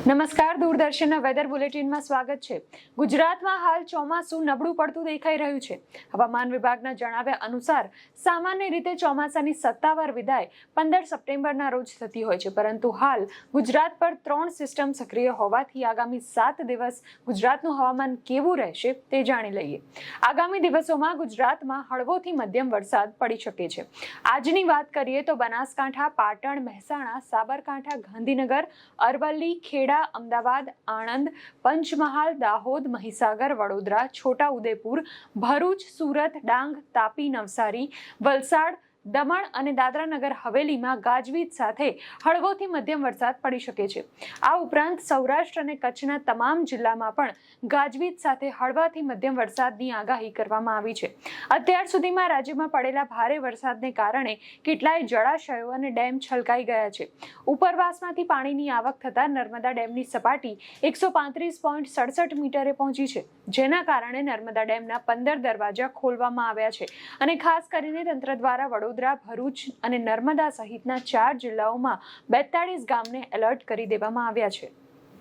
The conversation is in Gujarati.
નમસ્કાર, દૂરદર્શનના વેધર બુલેટિનમાં સ્વાગત છે. ગુજરાતમાં હાલ ચોમાસું નબળું પડતું દેખાઈ રહ્યું છે. હવામાન વિભાગના જણાવ્યા અનુસાર સામાન્ય રીતે ચોમાસાની સત્તાવાર વિદાય 15 સપ્ટેમ્બરના રોજ થતી હોય છે, પરંતુ હાલ ગુજરાત પર 3 સિસ્ટમ સક્રિય હોવાથી આગામી 7 દિવસ ગુજરાતનું હવામાન કેવું રહેશે તે જાણી લઈએ. આગામી દિવસોમાં ગુજરાતમાં હળવોથી મધ્યમ વરસાદ પડી શકે છે. આજની વાત કરીએ તો બનાસકાંઠા, પાટણ, મહેસાણા, સાબરકાંઠા, ગાંધીનગર, અરવલ્લી, ખેડા, અમદાવાદ, આણંદ, પંચમહાલ, દાહોદ, મહીસાગર, વડોદરા, છોટા ઉદેપુર, ભરૂચ, સુરત, ડાંગ, તાપી, નવસારી, વલસાડ, દમણ અને દાદરા નગર હવેલીમાં ગાજવીજ સાથે હળવોથી મધ્યમ વરસાદ પડી શકે છે. આ ઉપરાંત સૌરાષ્ટ્ર અને કચ્છના તમામ જિલ્લામાં પણ ગાજવીજ સાથે હળવાથી મધ્યમ વરસાદની આગાહી કરવામાં આવી છે. અત્યાર સુધીમાં રાજ્યમાં પડેલા ભારે વરસાદને કારણે કેટલાય જળાશયો અને ડેમ છલકાઈ ગયા છે. ઉપરવાસમાંથી પાણીની આવક થતાં નર્મદા ડેમની સપાટી 135.67 મીટરે પહોંચી છે, જેના કારણે નર્મદા ડેમના 15 દરવાજા ખોલવામાં આવ્યા છે અને ખાસ કરીને તંત્ર દ્વારા વડોદરા, ભરૂચ અને નર્મદા સહિતના 4 જિલ્લાઓમાં 42 ગામને એલર્ટ કરી દેવામાં આવ્યા છે.